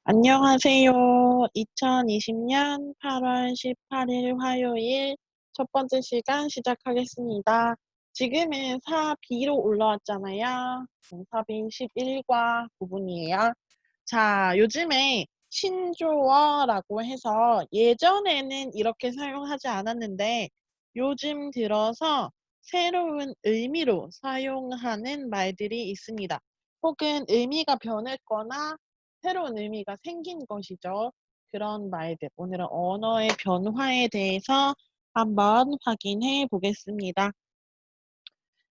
안녕하세요. 2020년 8월 18일 화요일 첫 번째 시간 시작하겠습니다. 지금은 4B로 올라왔잖아요. 4B 11과 9분이에요. 자, 요즘에 신조어라고 해서 예전에는 이렇게 사용하지 않았는데 요즘 들어서 새로운 의미로 사용하는 말들이 있습니다. 혹은 의미가 변했거나 새로운 의미가 생긴 것이죠. 그런 말들. 오늘은 언어의 변화에 대해서 한번 확인해 보겠습니다.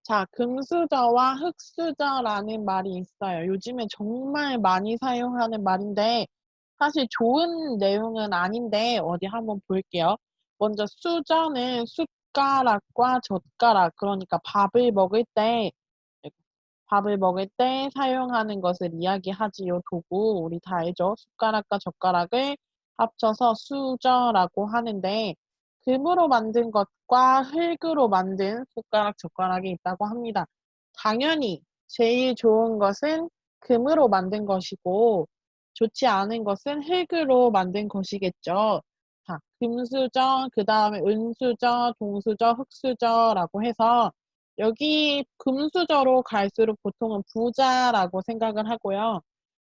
자, 금수저와 흙수저라는 말이 있어요. 요즘에 정말 많이 사용하는 말인데 사실 좋은 내용은 아닌데 어디 한번 볼게요. 먼저 수저는 숟가락과 젓가락, 그러니까 밥을 먹을 때 사용하는 것을 이야기하지요. 도구, 우리 다 알죠? 숟가락과 젓가락을 합쳐서 수저라고 하는데 금으로 만든 것과 흙으로 만든 숟가락, 젓가락이 있다고 합니다. 당연히 제일 좋은 것은 금으로 만든 것이고 좋지 않은 것은 흙으로 만든 것이겠죠. 자, 금수저, 그 다음에 은수저, 동수저, 흙수저라고 해서 여기 금수저로 갈수록 보통은 부자라고 생각을 하고요.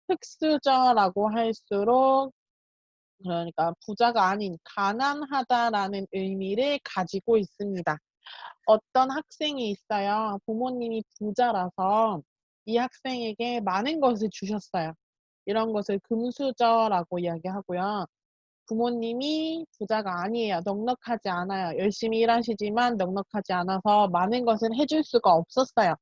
흙수저라고 할수록 그러니까 부자가 아닌 가난하다라는 의미를 가지고 있습니다. 어떤 학생이 있어요. 부모님이 부자라서 이 학생에게 많은 것을 주셨어요. 이런 것을 금수저라고 이야기하고요. 부모님이 부자가 아니에요. 넉넉하지 않아요. 열심히 일하시지만 넉넉하지 않아서 많은 것을 해줄 수가 없었어요.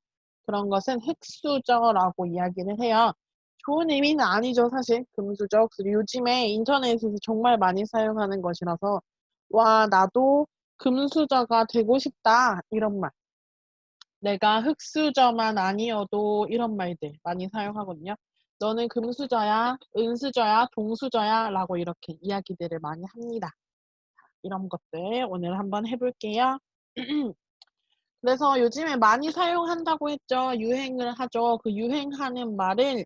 그런 것은 흙수저라고 이야기를 해요. 좋은 의미는 아니죠, 사실. 금수저, 흙수저. 요즘에 인터넷에서 정말 많이 사용하는 것이라서 와, 나도 금수저가 되고 싶다. 이런 말. 내가 흙수저만 아니어도 이런 말들 많이 사용하거든요. 너는 금수저야, 은수저야, 동수저야 라고 이렇게 이야기들을 많이 합니다. 이런 것들 오늘 한번 해볼게요. 그래서 요즘에 많이 사용한다고 했죠. 유행을 하죠. 그 유행하는 말을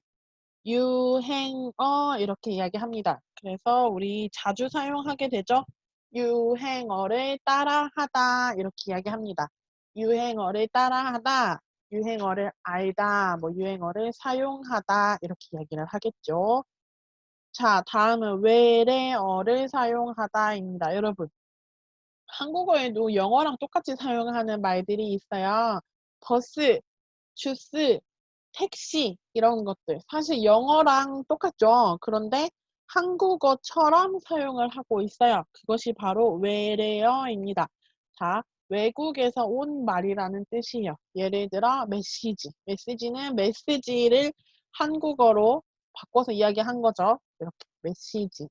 유행어 이렇게 이야기합니다. 그래서 우리 자주 사용하게 되죠. 유행어를 따라하다 이렇게 이야기합니다. 유행어를 따라하다, 유행어를 알다, 뭐 유행어를 사용하다 이렇게 이야기를 하겠죠. 자, 다음은 외래어를 사용하다입니다. 여러분, 한국어에도 영어랑 똑같이 사용하는 말들이 있어요. 버스, 주스, 택시 이런 것들. 사실 영어랑 똑같죠. 그런데 한국어처럼 사용을 하고 있어요. 그것이 바로 외래어입니다. 자, 외국에서 온 말이라는 뜻이에요. 예를 들어 메시지. 메시지는 메시지를 한국어로 바꿔서 이야기한 거죠. 이렇게 메시지.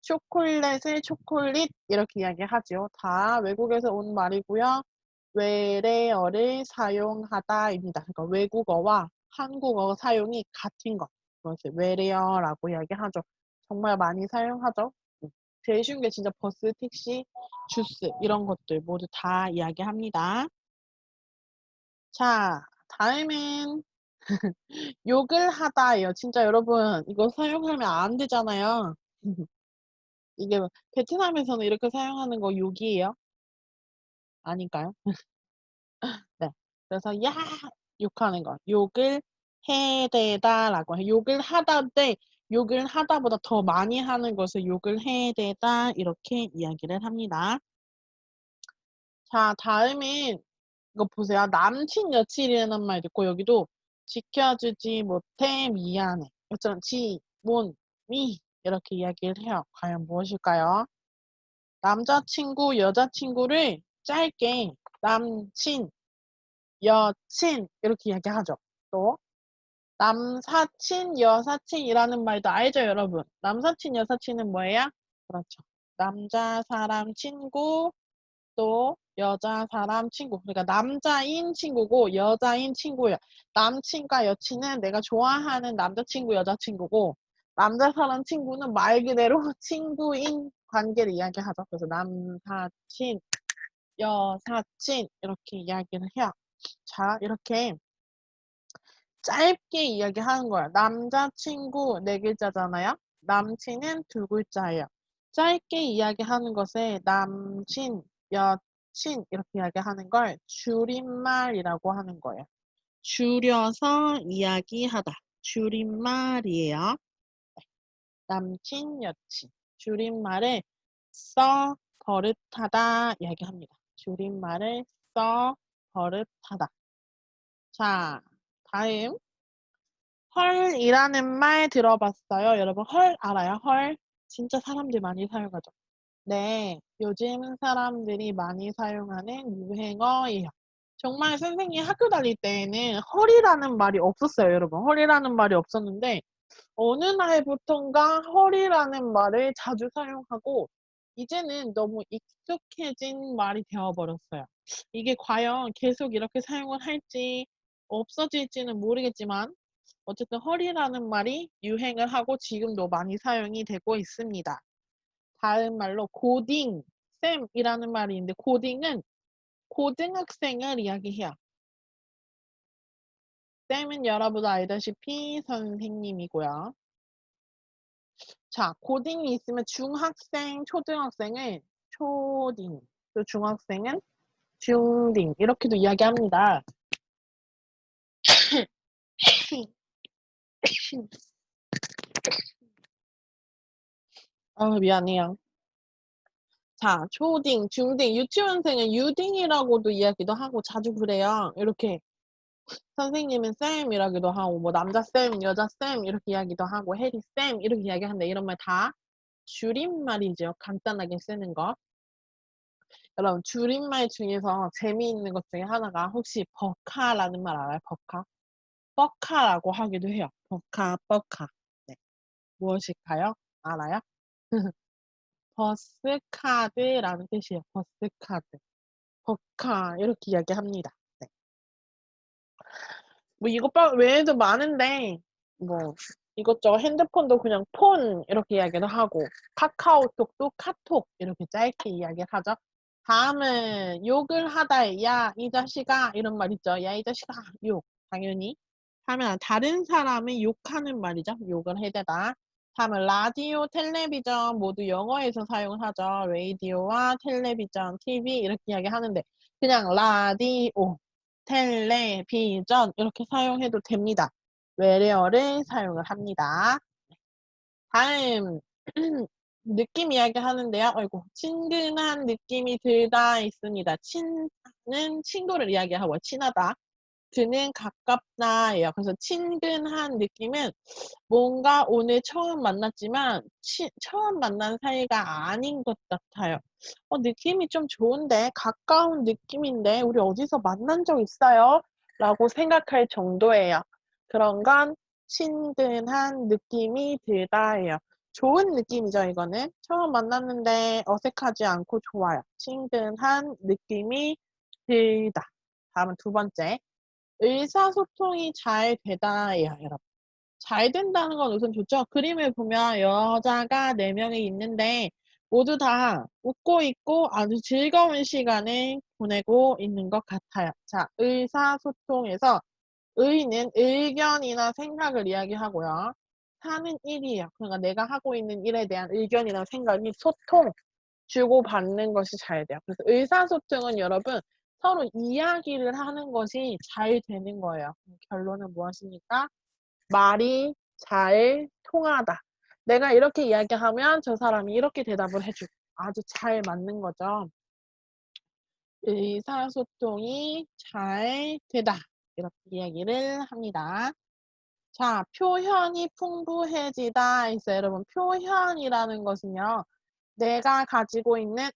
초콜릿을 초콜릿 이렇게 이야기하죠. 다 외국에서 온 말이고요. 외래어를 사용하다입니다. 그러니까 외국어와 한국어 사용이 같은 것. 그것을 외래어라고 이야기하죠. 정말 많이 사용하죠. 제일 쉬운 게 진짜 버스, 택시, 주스 이런 것들 모두 다 이야기합니다. 자, 다음은 욕을 하다예요. 진짜 여러분 이거 사용하면 안 되잖아요. 이게 베트남에서는 이렇게 사용하는 거 욕이에요? 아닌가요? 네. 그래서 야 욕하는 거. 욕을 해대다라고 해요. 욕을 하다인데 욕을 하다보다 더 많이 하는 것을 욕을 해대다 이렇게 이야기를 합니다. 자, 다음은 이거 보세요. 남친 여친이라는 말 듣고 여기도 지켜주지 못해 미안해. 이처럼 지, 몬, 미 이렇게 이야기를 해요. 과연 무엇일까요? 남자친구, 여자친구를 짧게 남친, 여친 이렇게 이야기하죠. 또 남사친, 여사친이라는 말도 알죠, 여러분? 남사친, 여사친은 뭐예요? 그렇죠. 남자 사람 친구, 또 여자 사람 친구. 그러니까 남자인 친구고 여자인 친구예요. 남친과 여친은 내가 좋아하는 남자친구, 여자친구고 남자 사람 친구는 말 그대로 친구인 관계를 이야기하죠. 그래서 남사친, 여사친 이렇게 이야기를 해요. 자, 이렇게 짧게 이야기하는 거야. 남자친구 네 글자잖아요. 남친은 두 글자예요. 짧게 이야기하는 것에 남친, 여친 이렇게 이야기하는 걸 줄임말이라고 하는 거예요. 줄여서 이야기하다. 줄임말이에요. 남친, 여친. 줄임말을 써 버릇하다 이야기합니다. 줄임말을 써 버릇하다. 자, 다음 헐이라는 말 들어봤어요? 여러분 헐 알아요? 헐? 진짜 사람들 많이 사용하죠. 네, 요즘 사람들이 많이 사용하는 유행어예요. 정말 선생님이 학교 다닐 때에는 헐이라는 말이 없었어요, 여러분. 헐이라는 말이 없었는데 어느 날부턴가 헐이라는 말을 자주 사용하고 이제는 너무 익숙해진 말이 되어버렸어요. 이게 과연 계속 이렇게 사용을 할지 없어질지는 모르겠지만 어쨌든 헐이라는 말이 유행을 하고 지금도 많이 사용이 되고 있습니다. 다음 말로 고딩, 쌤이라는 말이 있는데 고딩은 고등학생을 이야기해요. 쌤은 여러분 알다시피 선생님이고요. 자, 고딩이 있으면 중학생, 초등학생은 초딩, 또 중학생은 중딩 이렇게도 이야기합니다. 미안해요. 자, 초딩, 중딩, 유치원생은 유딩이라고도 이야기도 하고 자주 그래요. 이렇게 선생님은 쌤이라기도 하고 뭐 남자쌤, 여자쌤 이렇게 이야기도 하고 혜리쌤 이렇게 이야기하는데 이런 말 다 줄임말이죠. 간단하게 쓰는 거. 여러분 줄임말 중에서 재미있는 것 중에 하나가 혹시 버카라는 말 알아요? 버카? 뻐카라고 하기도 해요. 버카, 뻐카. 네. 무엇일까요? 알아요? 버스카드라는 뜻이에요. 버스카드. 버카 이렇게 이야기합니다. 네. 뭐 이것 외에도 많은데 뭐 이것저것 핸드폰도 그냥 폰 이렇게 이야기도 하고 카카오톡도 카톡 이렇게 짧게 이야기를 하죠. 다음은 욕을 하다 야 이 자식아 이런 말 있죠. 야 이 자식아 욕 당연히 하면 다른 사람을 욕하는 말이죠. 욕을 해대다. 다음은 라디오, 텔레비전 모두 영어에서 사용을 하죠. 라디오와 텔레비전, TV 이렇게 이야기하는데 그냥 라디오, 텔레비전 이렇게 사용해도 됩니다. 외래어를 사용을 합니다. 다음 느낌 이야기하는데요. 아이고 친근한 느낌이 들다 있습니다. 친은 친구를 이야기하고 친하다. 그는 가깝다예요. 그래서 친근한 느낌은 뭔가 오늘 처음 만났지만 처음 만난 사이가 아닌 것 같아요. 느낌이 좀 좋은데 가까운 느낌인데 우리 어디서 만난 적 있어요? 라고 생각할 정도예요. 그런 건 친근한 느낌이 들다예요. 좋은 느낌이죠, 이거는. 처음 만났는데 어색하지 않고 좋아요. 친근한 느낌이 들다. 다음은 두 번째. 의사소통이 잘 되다예요, 여러분. 잘 된다는 건 우선 좋죠. 그림을 보면 여자가 4명이 있는데 모두 다 웃고 있고 아주 즐거운 시간을 보내고 있는 것 같아요. 자, 의사소통에서 의는 의견이나 생각을 이야기하고요. 하는 일이에요. 그러니까 내가 하고 있는 일에 대한 의견이나 생각이 소통, 주고받는 것이 잘 돼요. 그래서 의사소통은 여러분 서로 이야기를 하는 것이 잘 되는 거예요. 결론은 무엇입니까? 말이 잘 통하다. 내가 이렇게 이야기하면 저 사람이 이렇게 대답을 해주고 아주 잘 맞는 거죠. 의사소통이 잘 되다. 이렇게 이야기를 합니다. 자, 표현이 풍부해지다 있어요. 여러분, 표현이라는 것은요. 내가 가지고 있는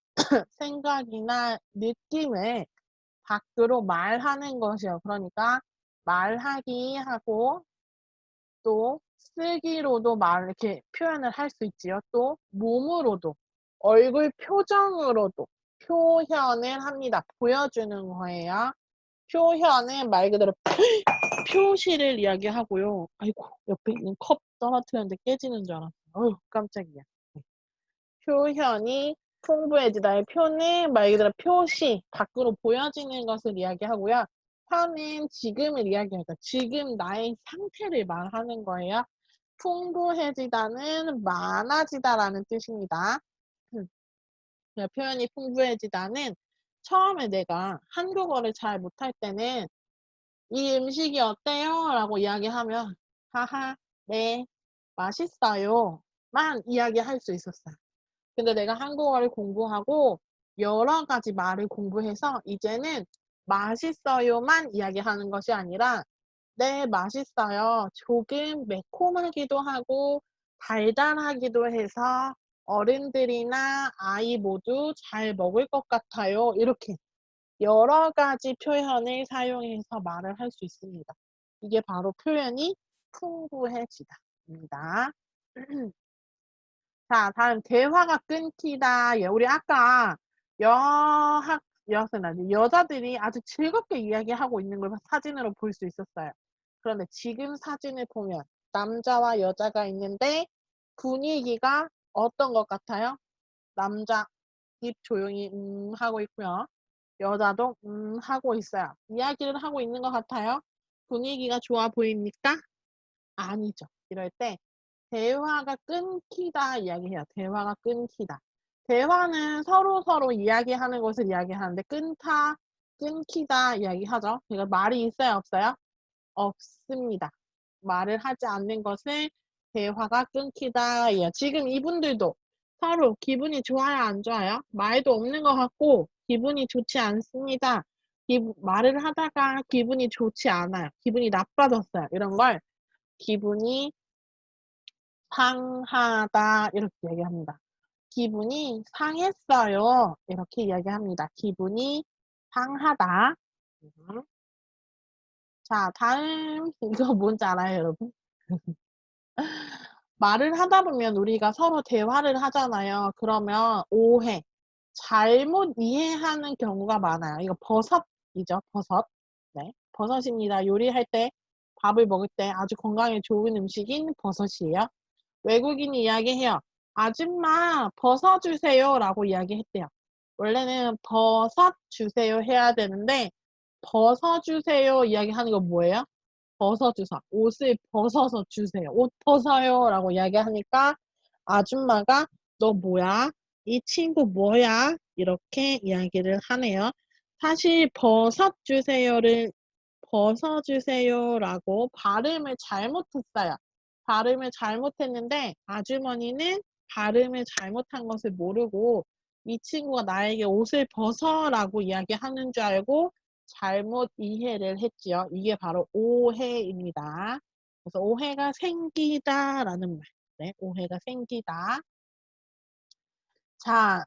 생각이나 느낌을 밖으로 말하는 것이요. 그러니까 말하기 하고 또 쓰기로도 이렇게 표현을 할 수 있지요. 또 몸으로도 얼굴 표정으로도 표현을 합니다. 보여주는 거예요. 표현은 말 그대로 표시를 이야기하고요. 아이고 옆에 있는 컵 떨어뜨렸는데 깨지는 줄 알았어요. 어휴 깜짝이야. 네. 표현이 풍부해지다의 표는 말 그대로 표시, 밖으로 보여지는 것을 이야기하고요. 현은 지금을 이야기하니까 지금 나의 상태를 말하는 거예요. 풍부해지다는 많아지다라는 뜻입니다. 표현이 풍부해지다는 처음에 내가 한국어를 잘 못할 때는 "이 음식이 어때요?" 라고 이야기하면 "하하. 네. 맛있어요."만 이야기할 수 있었어요. 근데 내가 한국어를 공부하고 여러 가지 말을 공부해서 이제는 "맛있어요."만 이야기하는 것이 아니라 "네. 맛있어요. 조금 매콤하기도 하고 달달하기도 해서 어른들이나 아이 모두 잘 먹을 것 같아요." 이렇게 여러 가지 표현을 사용해서 말을 할 수 있습니다. 이게 바로 표현이 풍부해지다입니다. 자, 다음 대화가 끊기다. 예, 우리 아까 여자들이 아주 즐겁게 이야기하고 있는 걸 사진으로 볼 수 있었어요. 그런데 지금 사진을 보면 남자와 여자가 있는데 분위기가 어떤 것 같아요? 남자 입 조용히 하고 있고요. 여자도 하고 있어요. 이야기를 하고 있는 것 같아요. 분위기가 좋아 보입니까? 아니죠. 이럴 때 대화가 끊기다 이야기해요. 대화가 끊기다. 대화는 서로서로 이야기하는 것을 이야기하는데 끊기다 이야기하죠. 그러니까 말이 있어요, 없어요? 없습니다. 말을 하지 않는 것을 대화가 끊기다 예요. 지금 이분들도 서로 기분이 좋아요, 안 좋아요? 말도 없는 것 같고 기분이 좋지 않습니다. 말을 하다가 기분이 좋지 않아요. 기분이 나빠졌어요. 이런 걸 기분이 상하다 이렇게 얘기합니다. 기분이 상했어요. 이렇게 이야기합니다. 기분이 상하다. 음. 자, 다음 이거 뭔지 알아요, 여러분? 말을 하다 보면 우리가 서로 대화를 하잖아요. 그러면 오해, 잘못 이해하는 경우가 많아요. 이거 버섯이죠, 버섯. 네, 버섯입니다. 요리할 때, 밥을 먹을 때 아주 건강에 좋은 음식인 버섯이에요. 외국인이 이야기해요. "아줌마 버섯 주세요."라고 이야기했대요. 원래는 "버섯 주세요." 해야 되는데 "버섯 주세요." 이야기하는 건 뭐예요? 벗어 주사. 옷을 벗어서 주세요. "옷 벗어요."라고 이야기하니까 아줌마가 "너 뭐야? 이 친구 뭐야?" 이렇게 이야기를 하네요. 사실 "버섯 주세요."를 "벗어 주세요."라고 발음을 잘못했어요. 발음을 잘못했는데 아주머니는 발음을 잘못한 것을 모르고 이 친구가 나에게 "옷을 벗어."라고 이야기하는 줄 알고 잘못 이해를 했지요. 이게 바로 오해입니다. 그래서 "오해가 생기다."라는 말. 네, 오해가 생기다. 자,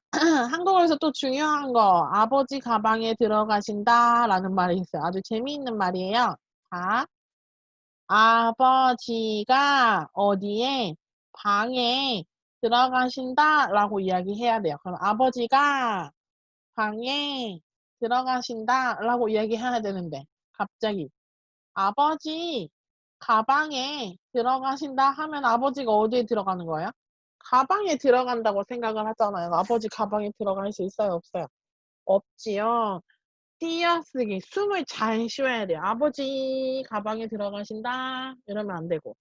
한국어에서 또 중요한 거 "아버지 가방에 들어가신다."라는 말이 있어요. 아주 재미있는 말이에요. 자, "아버지가 어디에 방에 들어가신다."라고 이야기해야 돼요. 그럼 "아버지가 방에 들어가신다."라고 이야기해야 되는데 갑자기 "아버지 가방에 들어가신다." 하면 아버지가 어디에 들어가는 거예요? 가방에 들어간다고 생각을 하잖아요. 아버지 가방에 들어갈 수 있어요, 없어요? 없지요. 띄어쓰기 숨을 잘 쉬어야 돼요. "아버지 가방에 들어가신다." 이러면 안 되고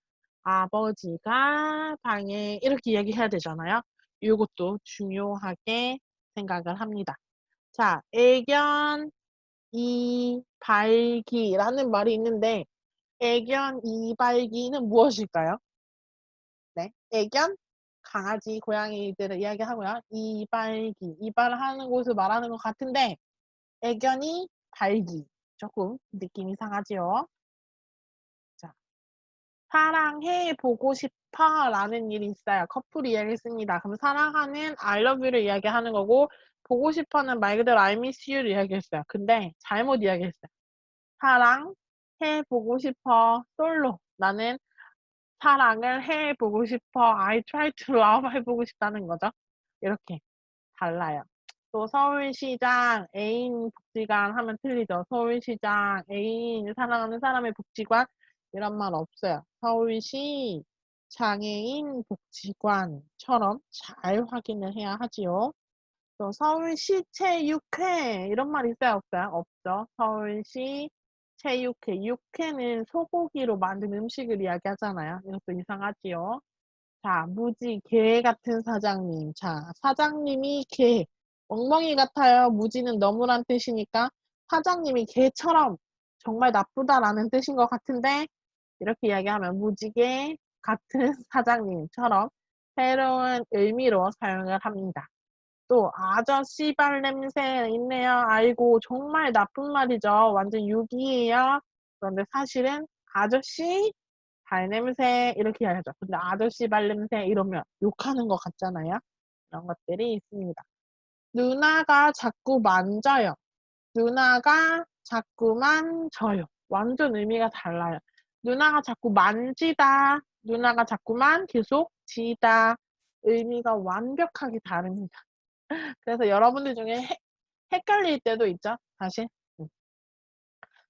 "아버지가 방에" 이렇게 이야기해야 되잖아요. 요것도 중요하게 생각을 합니다. 자, 애견 이발기라는 말이 있는데 애견 이발기는 무엇일까요? 네. 애견 강아지, 고양이들을 이야기하고요. 이발기 이발하는 곳을 말하는 것 같은데 애견이 발기 쪼끔 느낌이 상하지요. 자, "사랑해 보고 싶어."라는 일이 있어요. 커플이 이야기했습니다. 그럼 사랑하는 I love you를 이야기하는 거고 보고 싶어는 말 그대로 I miss you를 이야기했어요. 근데 잘못 이야기했어요. "사랑해 보고 싶어." 솔로. 나는 사랑을 해 보고 싶어. I try to love 해 보고 싶다는 거죠. 이렇게 달라요. 또 서울시장 애인 복지관 하면 틀리죠. 서울시장 애인 사랑하는 사람의 복지관 이런 말 없어요. 서울시 장애인 복지관처럼 잘 확인을 해야 하지요. 또 서울시 체육회 이런 말 있어요, 없어요? 없죠. 서울시 체육회, 육회는 소고기로 만든 음식을 이야기하잖아요. 이것도 이상하지요. 자, 무지, 개 같은 사장님. 자, 사장님이 개, 멍멍이 같아요. 무지는 너무란 뜻이니까 사장님이 개처럼 정말 나쁘다라는 뜻인 것 같은데 이렇게 이야기하면 무지개 같은 사장님처럼 새로운 의미로 사용을 합니다. 또 아저씨 발냄새 있네요. 아이고 정말 나쁜 말이죠. 완전 유기예요. 그런데 사실은 아저씨 발냄새 이렇게 해야죠. 근데 아저씨 발냄새 이러면 욕하는 것 같잖아요. 이런 것들이 있습니다. 누나가 자꾸 만져요. 누나가 자꾸 만져요. 완전 의미가 달라요. 누나가 자꾸 만지다. 누나가 자꾸만 계속 지다. 의미가 완벽하게 다릅니다. 그래서 여러분들 중에 헷갈릴 때도 있죠. 사실.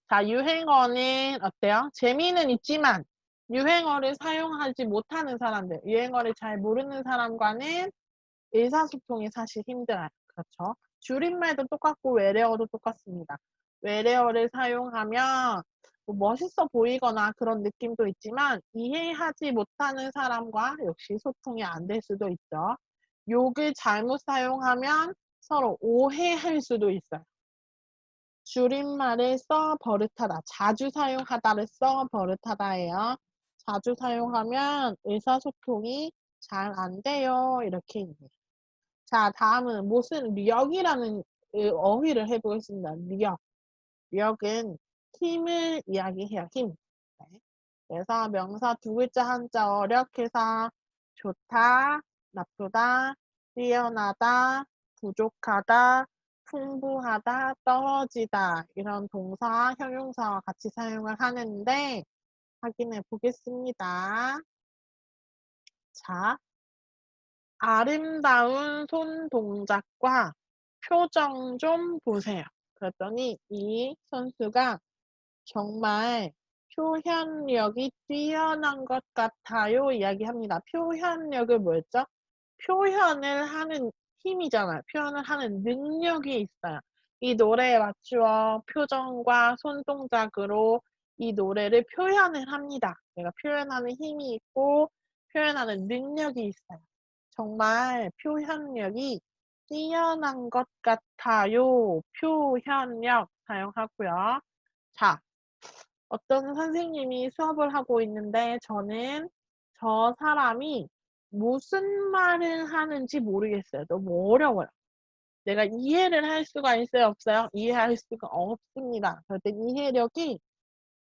자, 유행어는 어때요? 재미는 있지만 유행어를 사용하지 못하는 사람들, 유행어를 잘 모르는 사람과는 의사소통이 사실 힘들어요. 그렇죠? 줄임말도 똑같고 외래어도 똑같습니다. 외래어를 사용하면 뭐 멋있어 보이거나 그런 느낌도 있지만 이해하지 못하는 사람과 역시 소통이 안 될 수도 있죠. 욕을 잘못 사용하면 서로 오해할 수도 있어요. 줄임말을 써 버릇하다. 자주 사용하다를 써 버릇하다예요. 자주 사용하면 의사소통이 잘 안 돼요. 이렇게 있네요. 자, 다음은 무슨 력이라는 어휘를 해보겠습니다. 력. 력은 힘을 이야기해요. 힘. 네. 그래서 명사 두 글자 한자 어력해서 좋다, 나쁘다, 뛰어나다, 부족하다, 풍부하다, 떨어지다 이런 동사, 형용사와 같이 사용을 하는데 확인해 보겠습니다. 자, 아름다운 손 동작과 표정 좀 보세요. 그랬더니 이 선수가 정말 표현력이 뛰어난 것 같아요. 이야기합니다. 표현력을 뭐였죠? 표현을 하는 힘이잖아요. 표현을 하는 능력이 있어요. 이 노래에 맞추어 표정과 손동작으로 이 노래를 표현을 합니다. 내가 표현하는 힘이 있고 표현하는 능력이 있어요. 정말 표현력이 뛰어난 것 같아요. 표현력 사용하고요. 자, 어떤 선생님이 수업을 하고 있는데 저는 저 사람이 무슨 말을 하는지 모르겠어요. 너무 어려워요. 내가 이해를 할 수가 있어요? 없어요? 이해할 수가 없습니다. 그럴 때 이해력이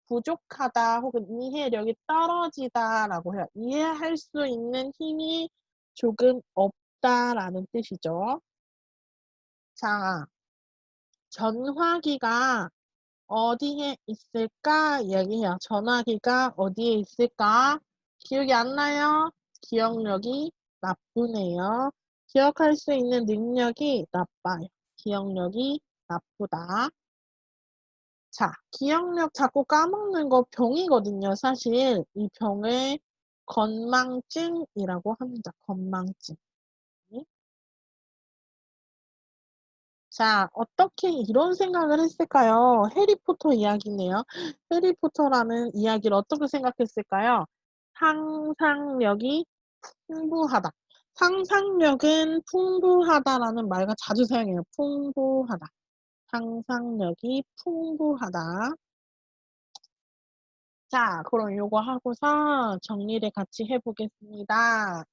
부족하다 혹은 이해력이 떨어지다라고 해요. 이해할 수 있는 힘이 조금 없다라는 뜻이죠. 자, 전화기가 어디에 있을까? 이야기해요. 전화기가 어디에 있을까? 기억이 안 나요? 기억력이 나쁘네요. 기억할 수 있는 능력이 나빠요. 기억력이 나쁘다. 자, 기억력 자꾸 까먹는 거 병이거든요. 사실 이 병을 건망증이라고 합니다. 건망증. 자, 어떻게 이런 생각을 했을까요? 해리포터 이야기네요. 해리포터라는 이야기를 어떻게 생각했을까요? 상상력이 풍부하다. 상상력은 풍부하다라는 말과 자주 사용해요. 풍부하다. 상상력이 풍부하다. 자, 그럼 요거 하고서 정리를 같이 해보겠습니다.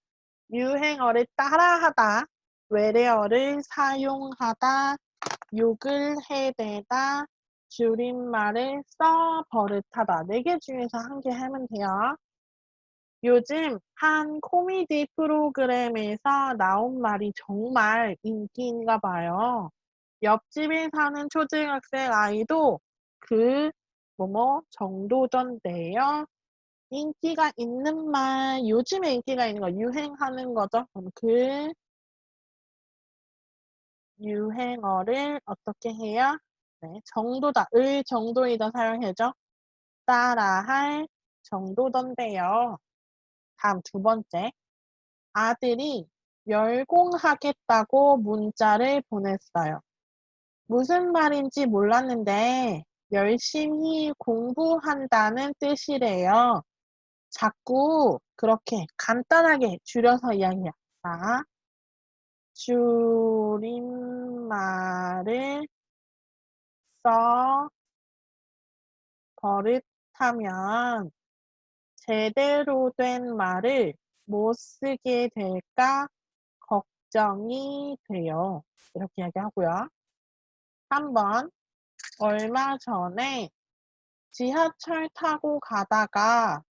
유행어를 따라하다. 외래어를 사용하다. 욕을 해대다, 줄임말을 써 버릇하다. 4개 중에서 한 개 하면 돼요. 요즘 한 코미디 프로그램에서 나온 말이 정말 인기인가 봐요. 옆집에 사는 초등학생 아이도 그 뭐뭐 정도던데요. 인기가 있는 말, 요즘에 인기가 있는 거, 유행하는 거죠. 그럼 그 유행어를 어떻게 해요? 네, 정도다. 을 정도이다 사용해죠. 따라할 정도던데요. 다음 두 번째. 아들이 열공하겠다고 문자를 보냈어요. 무슨 말인지 몰랐는데 열심히 공부한다는 뜻이래요. 자꾸 그렇게 간단하게 줄여서 이야기해요. 자, 줄임말을 써 버릇하면 제대로 된 말을 못 쓰게 될까 걱정이 돼요. 이렇게 이야기하고요. 3번, 얼마 전에 지하철 타고 가다가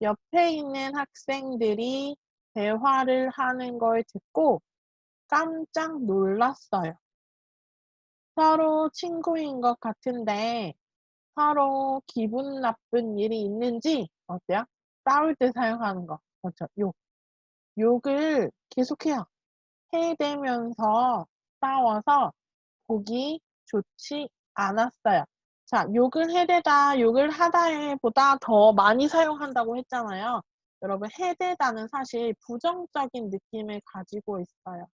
옆에 있는 학생들이 대화를 하는 걸 듣고 깜짝 놀랐어요. 서로 친구인 것 같은데 서로 기분 나쁜 일이 있는지 어때요? 싸울 때 사용하는 거. 그렇죠. 욕. 욕을 계속해요. 해대면서 싸워서 보기 좋지 않았어요. 자, 욕을 해대다, 욕을 하다에 보다 더 많이 사용한다고 했잖아요. 여러분, 해대다는 사실 부정적인 느낌을 가지고 있어요.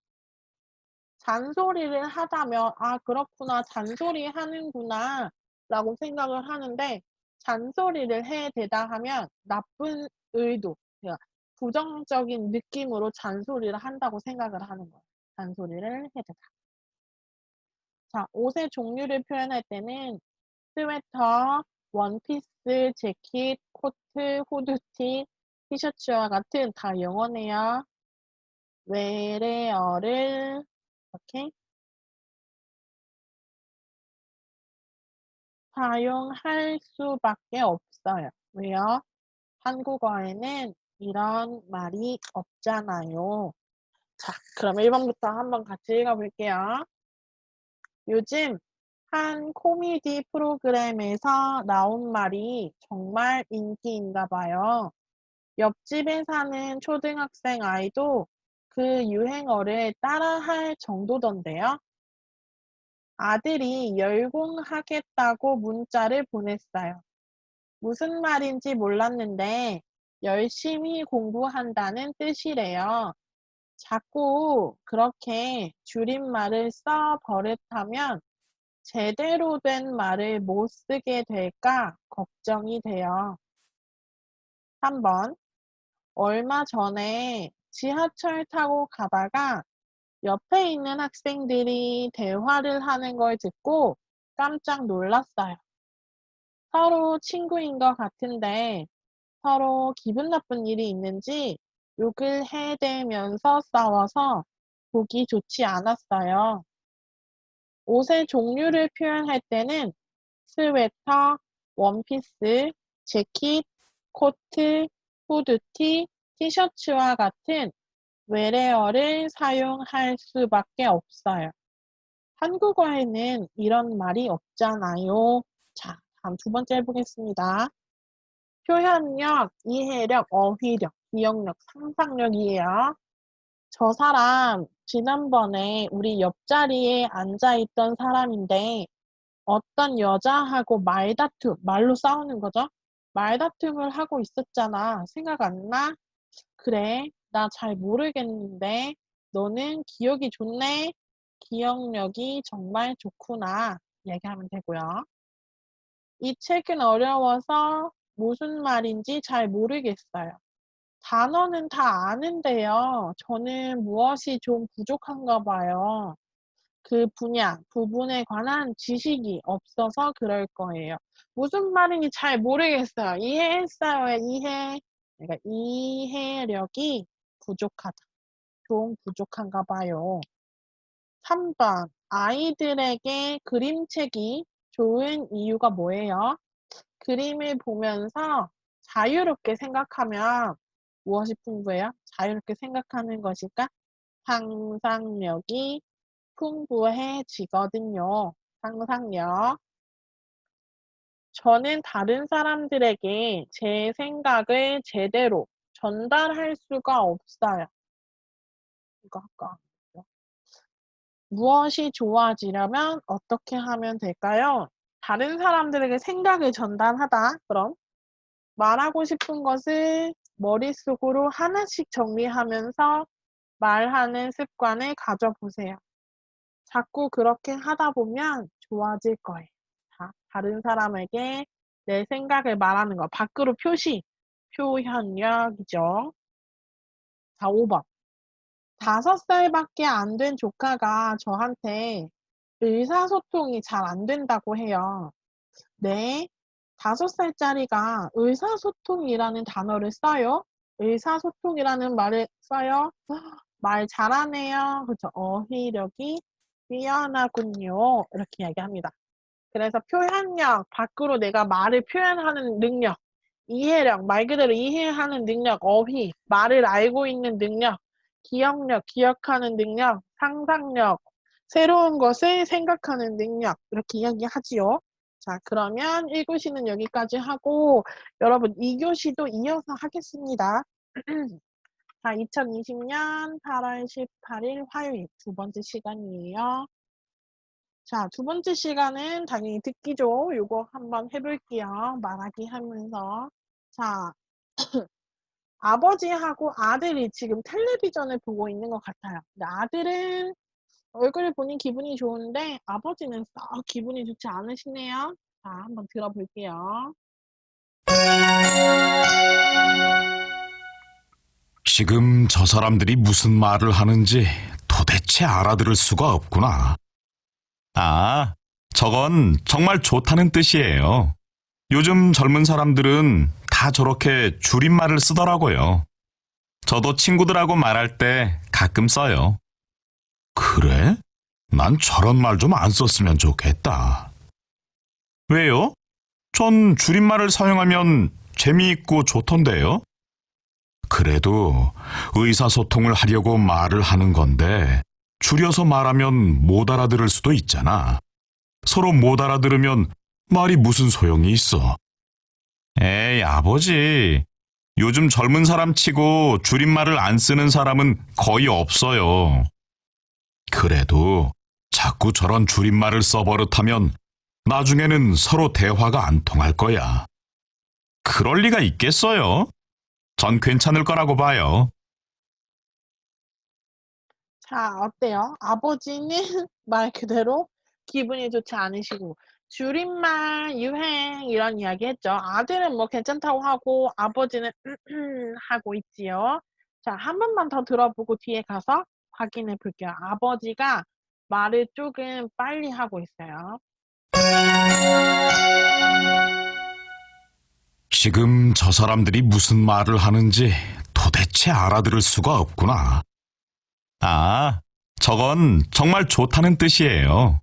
잔소리를 하다면, 아, 그렇구나, 잔소리 하는구나, 라고 생각을 하는데, 잔소리를 해대다 하면 나쁜 의도, 그러니까 부정적인 느낌으로 잔소리를 한다고 생각을 하는 거예요. 잔소리를 해대다. 자, 옷의 종류를 표현할 때는 스웨터, 원피스, 재킷, 코트, 후드티, 티셔츠와 같은 다 영어네요. 외래어를 이렇게 사용할 수밖에 없어요. 왜요? 한국어에는 이런 말이 없잖아요. 자, 그럼 1번부터 한번 같이 읽어볼게요. 요즘 한 코미디 프로그램에서 나온 말이 정말 인기인가 봐요. 옆집에 사는 초등학생 아이도 그 유행어를 따라할 정도던데요. 아들이 열공하겠다고 문자를 보냈어요. 무슨 말인지 몰랐는데 열심히 공부한다는 뜻이래요. 자꾸 그렇게 줄임말을 써 버릇하면 제대로 된 말을 못 쓰게 될까 걱정이 돼요. 3번, 얼마 전에 지하철 타고 가다가 옆에 있는 학생들이 대화를 하는 걸 듣고 깜짝 놀랐어요. 서로 친구인 것 같은데 서로 기분 나쁜 일이 있는지 욕을 해대면서 싸워서 보기 좋지 않았어요. 옷의 종류를 표현할 때는 스웨터, 원피스, 재킷, 코트, 후드티, 티셔츠와 같은 외래어를 사용할 수밖에 없어요. 한국어에는 이런 말이 없잖아요. 자, 다음 두 번째 해보겠습니다. 표현력, 이해력, 어휘력, 기억력, 상상력이에요. 저 사람 지난번에 우리 옆자리에 앉아있던 사람인데 어떤 여자하고 말로 싸우는 거죠. 말다툼을 하고 있었잖아. 생각 안 나? 그래, 나 잘 모르겠는데 너는 기억이 좋네. 기억력이 정말 좋구나. 얘기하면 되고요. 이 책은 어려워서 무슨 말인지 잘 모르겠어요. 단어는 다 아는데요. 저는 무엇이 좀 부족한가 봐요. 그 분야, 부분에 관한 지식이 없어서 그럴 거예요. 무슨 말인지 잘 모르겠어요. 이해했어요. 이해. 그러니까 이해력이 부족하다. 좀 부족한가 봐요. 3번. 아이들에게 그림책이 좋은 이유가 뭐예요? 그림을 보면서 자유롭게 생각하면 무엇이 풍부해요? 자유롭게 생각하는 것일까? 상상력이 풍부해지거든요. 상상력. 저는 다른 사람들에게 제 생각을 제대로 전달할 수가 없어요. 이거 아까 무엇이 좋아지려면 어떻게 하면 될까요? 다른 사람들에게 생각을 전달하다. 그럼 말하고 싶은 것을 머릿속으로 하나씩 정리하면서 말하는 습관을 가져보세요. 자꾸 그렇게 하다 보면 좋아질 거예요. 자, 다른 사람에게 내 생각을 말하는 거. 밖으로 표시. 표현력이죠. 자, 5번. 5살밖에 안 된 조카가 저한테 의사소통이 잘 안 된다고 해요. 네. 5살짜리가 의사소통이라는 단어를 써요. 의사소통이라는 말을 써요. 말 잘하네요. 그쵸. 어휘력이 뛰어나군요. 이렇게 이야기합니다. 그래서 표현력, 밖으로 내가 말을 표현하는 능력, 이해력, 말 그대로 이해하는 능력, 어휘, 말을 알고 있는 능력, 기억력, 기억하는 능력, 상상력, 새로운 것을 생각하는 능력, 이렇게 이야기하지요. 자, 그러면 1교시는 여기까지 하고, 여러분 2교시도 이어서 하겠습니다. 자, 2020년 8월 18일 화요일 두 번째 시간이에요. 자, 두 번째 시간은 당연히 듣기죠. 요거 한번 해볼게요. 말하기 하면서. 자, 아버지하고 아들이 지금 텔레비전을 보고 있는 것 같아요. 근데 아들은 얼굴을 보니 기분이 좋은데 아버지는 썩 기분이 좋지 않으시네요. 자, 한번 들어볼게요. 지금 저 사람들이 무슨 말을 하는지 도대체 알아들을 수가 없구나. 아, 저건 정말 좋다는 뜻이에요. 요즘 젊은 사람들은 다 저렇게 줄임말을 쓰더라고요. 저도 친구들하고 말할 때 가끔 써요. 그래? 난 저런 말 좀 안 썼으면 좋겠다. 왜요? 전 줄임말을 사용하면 재미있고 좋던데요. 그래도 의사소통을 하려고 말을 하는 건데 줄여서 말하면 못 알아들을 수도 있잖아. 서로 못 알아들으면 말이 무슨 소용이 있어. 에이, 아버지. 요즘 젊은 사람 치고 줄임말을 안 쓰는 사람은 거의 없어요. 그래도 자꾸 저런 줄임말을 써버릇하면 나중에는 서로 대화가 안 통할 거야. 그럴 리가 있겠어요? 전 괜찮을 거라고 봐요. 자, 어때요? 아버지는 말 그대로 기분이 좋지 않으시고 줄임말 유행 이런 이야기 했죠. 아들은 뭐 괜찮다고 하고 아버지는 하고 있지요. 자, 한 번만 더 들어보고 뒤에 가서 확인해 볼게요. 아버지가 말을 조금 빨리 하고 있어요. 지금 저 사람들이 무슨 말을 하는지 도대체 알아들을 수가 없구나. 아, 저건 정말 좋다는 뜻이에요.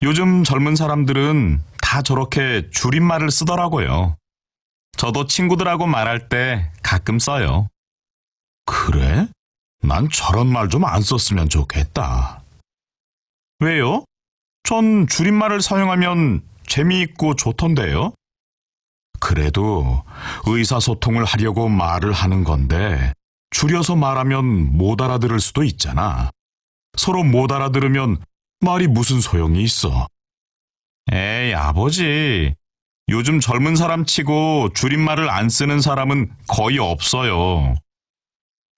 요즘 젊은 사람들은 다 저렇게 줄임말을 쓰더라고요. 저도 친구들하고 말할 때 가끔 써요. 그래? 난 저런 말 좀 안 썼으면 좋겠다. 왜요? 전 줄임말을 사용하면 재미있고 좋던데요. 그래도 의사소통을 하려고 말을 하는 건데 줄여서 말하면 못 알아들을 수도 있잖아. 서로 못 알아들으면 말이 무슨 소용이 있어. 에이, 아버지. 요즘 젊은 사람 치고 줄임말을 안 쓰는 사람은 거의 없어요.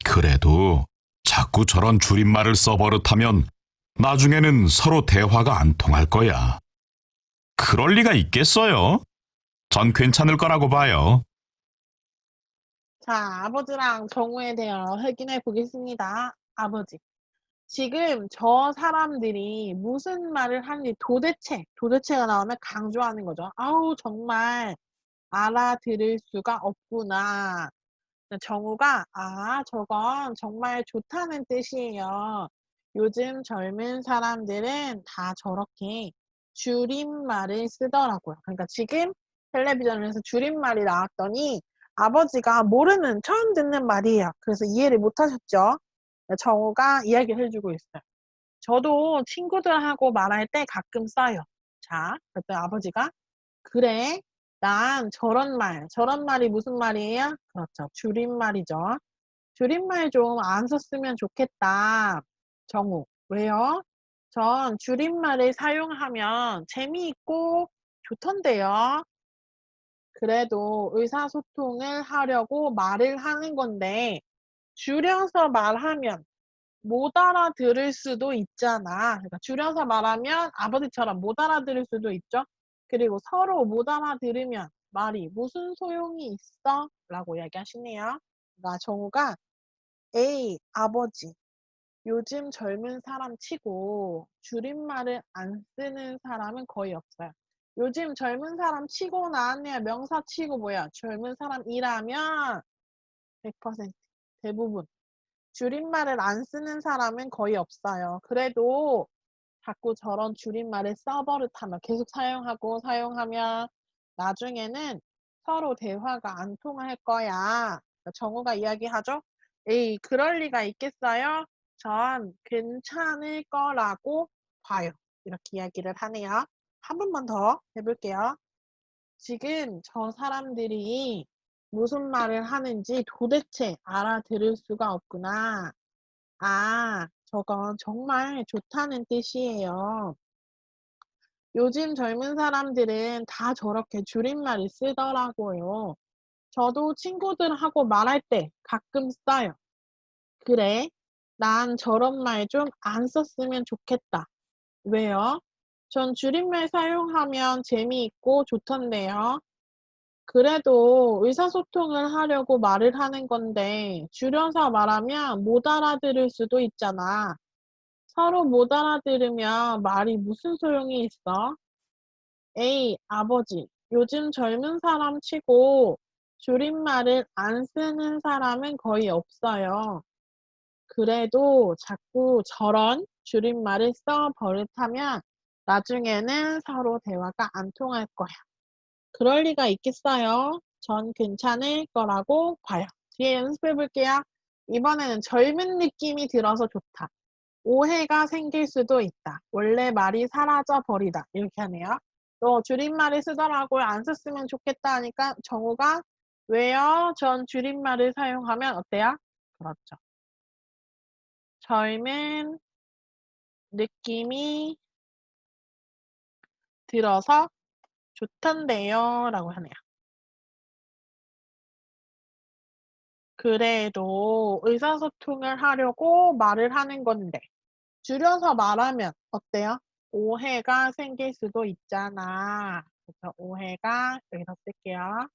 그래도 자꾸 저런 줄임말을 써버릇하면 나중에는 서로 대화가 안 통할 거야. 그럴 리가 있겠어요? 전 괜찮을 거라고 봐요. 자, 아버지랑 정우에 대해 확인해 보겠습니다. 아버지. 지금 저 사람들이 무슨 말을 하는지 도대체가 나오면 강조하는 거죠. 아우, 정말 알아들을 수가 없구나. 정우가, 아, 저건 정말 좋다는 뜻이에요. 요즘 젊은 사람들은 다 저렇게 줄임말을 쓰더라고요. 그러니까 지금 텔레비전에서 줄임말이 나왔더니 아버지가 모르는, 처음 듣는 말이에요. 그래서 이해를 못 하셨죠. 정우가 이야기를 해주고 있어요. 저도 친구들하고 말할 때 가끔 써요. 자, 그랬더니 아버지가, 그래, 난 저런 말이 무슨 말이에요? 그렇죠. 줄임말이죠. 줄임말 좀 안 썼으면 좋겠다. 정우, 왜요? 전 줄임말을 사용하면 재미있고 좋던데요. 그래도 의사소통을 하려고 말을 하는 건데, 줄여서 말하면 못 알아들을 수도 있잖아. 그러니까 줄여서 말하면 아버지처럼 못 알아들을 수도 있죠. 그리고 서로 못 알아들으면 말이 무슨 소용이 있어? 라고 이야기하시네요. 그러니까 정우가 에이, 아버지. 요즘 젊은 사람 치고 줄임말을 안 쓰는 사람은 거의 없어요. 요즘 젊은 사람 치고 나왔네요. 명사 치고 뭐야? 젊은 사람이라면 100% 대부분. 줄임말을 안 쓰는 사람은 거의 없어요. 그래도 자꾸 저런 줄임말을 써버릇하면 계속 사용하고 사용하면 나중에는 서로 대화가 안 통할 거야. 정우가 이야기하죠. 에이, 그럴 리가 있겠어요? 전 괜찮을 거라고 봐요. 이렇게 이야기를 하네요. 한 번만 더 해볼게요. 지금 저 사람들이 무슨 말을 하는지 도대체 알아들을 수가 없구나. 아, 저건 정말 좋다는 뜻이에요. 요즘 젊은 사람들은 다 저렇게 줄임말을 쓰더라고요. 저도 친구들하고 말할 때 가끔 써요. 그래, 난 저런 말 좀 안 썼으면 좋겠다. 왜요? 전 줄임말 사용하면 재미있고 좋던데요. 그래도 의사소통을 하려고 말을 하는 건데 줄여서 말하면 못 알아들을 수도 있잖아. 서로 못 알아들으면 말이 무슨 소용이 있어? 에이, 아버지. 요즘 젊은 사람 치고 줄임말을 안 쓰는 사람은 거의 없어요. 그래도 자꾸 저런 줄임말을 써 버릇하면 나중에는 서로 대화가 안 통할 거야. 그럴 리가 있겠어요? 전 괜찮을 거라고 봐요. 뒤에 연습해 볼게요. 이번에는 젊은 느낌이 들어서 좋다. 오해가 생길 수도 있다. 원래 말이 사라져 버리다. 이렇게 하네요. 또 줄임말을 쓰더라고요. 안 썼으면 좋겠다 하니까 정우가 왜요? 전 줄임말을 사용하면 어때요? 그렇죠. 젊은 느낌이 들어서 좋던데요. 라고 하네요. 그래도 의사소통을 하려고 말을 하는 건데 줄여서 말하면 어때요? 오해가 생길 수도 있잖아. 그래서 오해가 여기서 쓸게요.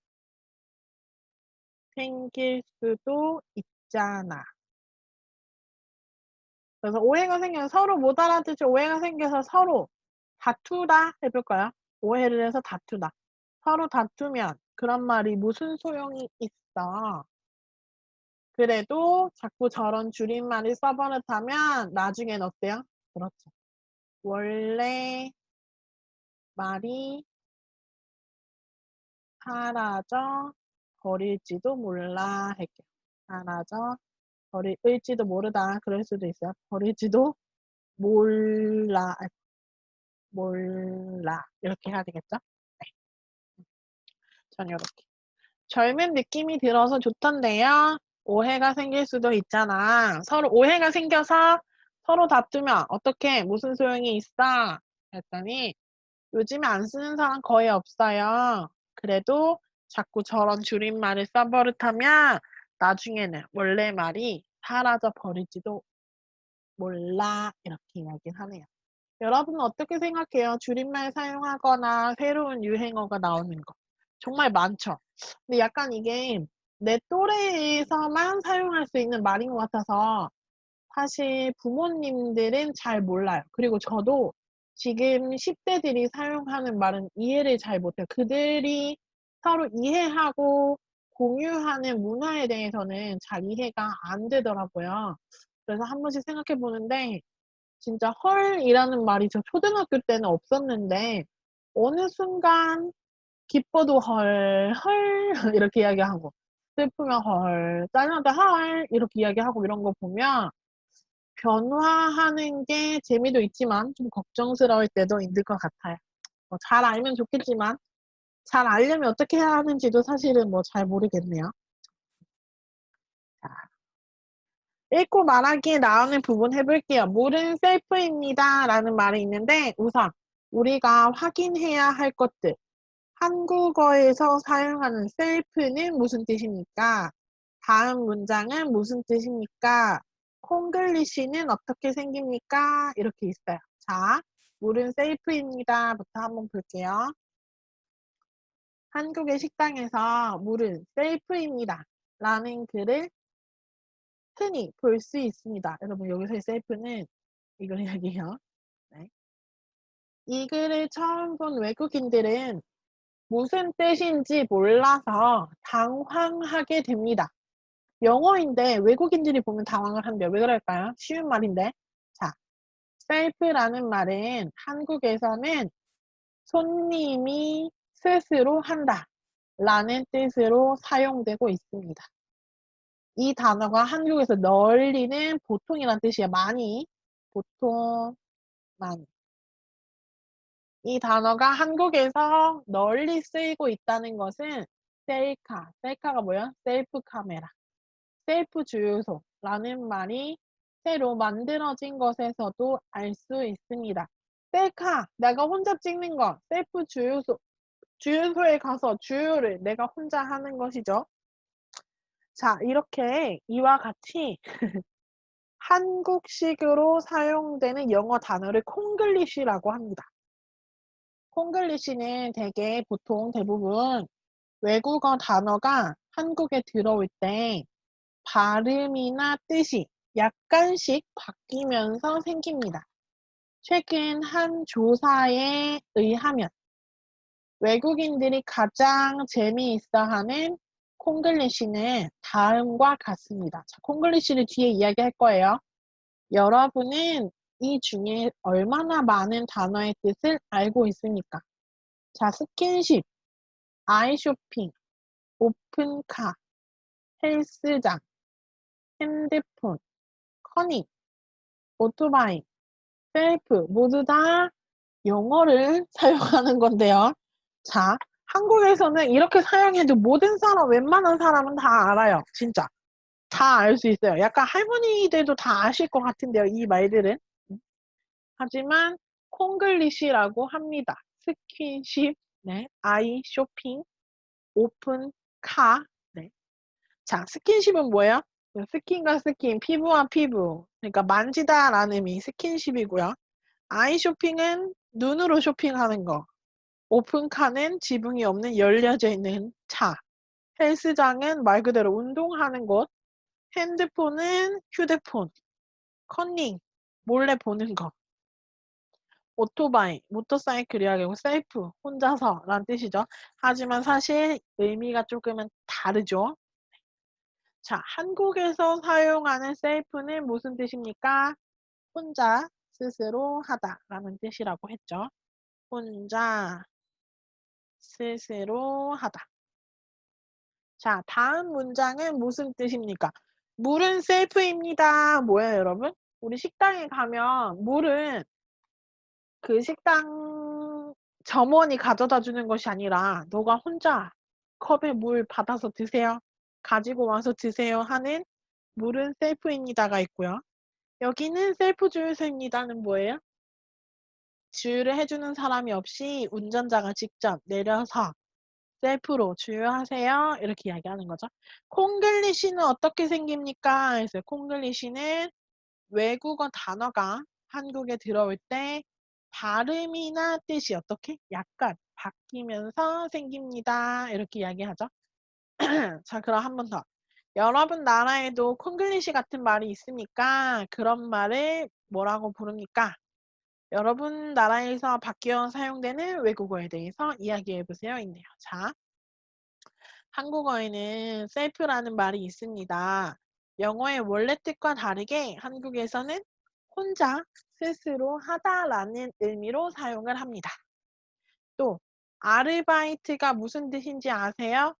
생길 수도 있잖아. 그래서 오해가 생겨서 서로 못 알아듣지 오해가 생겨서 서로 다투다 해볼까요? 오해를 해서 다투다. 서로 다투면 그런 말이 무슨 소용이 있어. 그래도 자꾸 저런 줄임말을 써버릇하면 나중엔 어때요? 그렇죠. 원래 말이 사라져 버릴지도 몰라 할게요. 사라져 버릴지도 모르다. 그럴 수도 있어요. 버릴지도 몰라. 몰라. 이렇게 해야 되겠죠? 네. 전 요렇게. 젊은 느낌이 들어서 좋던데요. 오해가 생길 수도 있잖아. 서로 오해가 생겨서 서로 다투면 어떻게 무슨 소용이 있어? 했더니 요즘에 안 쓰는 사람 거의 없어요. 그래도 자꾸 저런 줄임말을 써버릇하면 나중에는 원래 말이 사라져 버릴지도 몰라. 이렇게 이야기를 하네요. 여러분은 어떻게 생각해요? 줄임말 사용하거나 새로운 유행어가 나오는 거. 정말 많죠. 근데 약간 이게 내 또래에서만 사용할 수 있는 말인 것 같아서 사실 부모님들은 잘 몰라요. 그리고 저도 지금 10대들이 사용하는 말은 이해를 잘 못해요. 그들이 서로 이해하고 공유하는 문화에 대해서는 잘 이해가 안 되더라고요. 그래서 한 번씩 생각해 보는데 진짜 헐이라는 말이 저 초등학교 때는 없었는데 어느 순간 기뻐도 헐, 헐 이렇게 이야기하고 슬프면 헐, 짜증날 때 헐 이렇게 이야기하고 이런 거 보면 변화하는 게 재미도 있지만 좀 걱정스러울 때도 있는 것 같아요. 잘 알면 좋겠지만 잘 알려면 어떻게 해야 하는지도 사실은 잘 모르겠네요. 자, 읽고 말하기에 나오는 부분 해볼게요. 물은 셀프입니다. 라는 말이 있는데 우선 우리가 확인해야 할 것들. 한국어에서 사용하는 셀프는 무슨 뜻입니까? 다음 문장은 무슨 뜻입니까? 콩글리시는 어떻게 생깁니까? 이렇게 있어요. 자, 물은 셀프입니다. 부터 한번 볼게요. 한국의 식당에서 물은 셀프입니다. 라는 글을 흔히 볼 수 있습니다. 여러분 여기서의 셀프는 이걸 이야기해요. 네. 이 글을 처음 본 외국인들은 무슨 뜻인지 몰라서 당황하게 됩니다. 영어인데 외국인들이 보면 당황을 한대요. 왜 그럴까요? 쉬운 말인데. 자, 셀프라는 말은 한국에서는 손님이 스스로 한다 라는 뜻으로 사용되고 있습니다. 이 단어가 한국에서 널리는 보통이란 뜻이에요. 많이. 보통, 많이. 이 단어가 한국에서 널리 쓰이고 있다는 것은 셀카. 셀카가 뭐야? 셀프 카메라. 셀프 주유소라는 말이 새로 만들어진 것에서도 알 수 있습니다. 셀카, 내가 혼자 찍는 거, 셀프 주유소, 주유소에 가서 주유를 내가 혼자 하는 것이죠. 자, 이렇게 이와 같이 한국식으로 사용되는 영어 단어를 콩글리시라고 합니다. 콩글리시는 대부분 외국어 단어가 한국에 들어올 때 발음이나 뜻이 약간씩 바뀌면서 생깁니다. 최근 한 조사에 의하면 외국인들이 가장 재미있어하는 콩글리시는 다음과 같습니다. 자, 콩글리시를 뒤에 이야기할 거예요. 여러분은 이 중에 얼마나 많은 단어의 뜻을 알고 있습니까? 자, 스킨십, 아이쇼핑, 오픈카, 헬스장, 핸드폰, 커닝, 오토바이, 셀프 모두 다 영어를 사용하는 건데요. 자, 한국에서는 이렇게 사용해도 모든 사람, 웬만한 사람은 다 알아요. 진짜. 다 알 수 있어요. 약간 할머니들도 다 아실 것 같은데요. 이 말들은. 하지만 콩글리시라고 합니다. 스킨십, 네, 아이 쇼핑, 오픈 카. 네. 자, 스킨십은 뭐예요? 스킨과 스킨, 피부와 피부. 그러니까 만지다라는 의미 스킨십이고요. 아이 쇼핑은 눈으로 쇼핑하는 거. 오픈카는 지붕이 없는 열려져 있는 차. 헬스장은 말 그대로 운동하는 곳. 핸드폰은 휴대폰. 컨닝, 몰래 보는 거. 오토바이, 모터사이클이라고 셀프, 혼자서 라는 뜻이죠. 하지만 사실 의미가 조금은 다르죠. 자, 한국에서 사용하는 셀프는 무슨 뜻입니까? 혼자, 스스로 하다 라는 뜻이라고 했죠. 혼자, 스스로 하다. 자, 다음 문장은 무슨 뜻입니까? 물은 셀프입니다. 뭐예요, 여러분? 우리 식당에 가면 물은 그 식당 점원이 가져다 주는 것이 아니라 너가 혼자 컵에 물 받아서 드세요. 가지고 와서 드세요 하는 물은 셀프입니다가 있고요. 여기는 셀프 주유소입니다는 뭐예요? 주유를 해주는 사람이 없이 운전자가 직접 내려서 셀프로 주유하세요. 이렇게 이야기하는 거죠. 콩글리시는 어떻게 생깁니까? 그래서 콩글리시는 외국어 단어가 한국에 들어올 때 발음이나 뜻이 어떻게? 약간 바뀌면서 생깁니다. 이렇게 이야기하죠. 자, 그럼 한 번 더. 여러분 나라에도 콩글리시 같은 말이 있으니까 그런 말을 뭐라고 부릅니까? 여러분 나라에서 바뀌어 사용되는 외국어에 대해서 이야기해 보세요. 있네요. 자, 한국어에는 셀프라는 말이 있습니다. 영어의 원래 뜻과 다르게 한국에서는 혼자, 스스로 하다라는 의미로 사용을 합니다. 또 아르바이트가 무슨 뜻인지 아세요?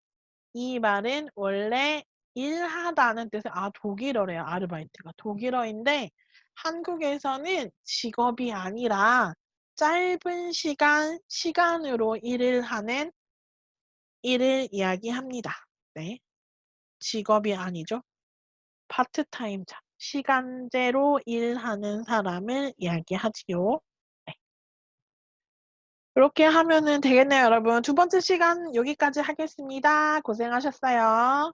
이 말은 원래 일하다는 뜻의 독일어래요. 아르바이트가 독일어인데 한국에서는 직업이 아니라 짧은 시간으로 일을 하는 일을 이야기합니다. 네, 직업이 아니죠. 파트타임자, 시간제로 일하는 사람을 이야기하지요. 네. 이렇게 하면은 되겠네요, 여러분. 두 번째 시간 여기까지 하겠습니다. 고생하셨어요.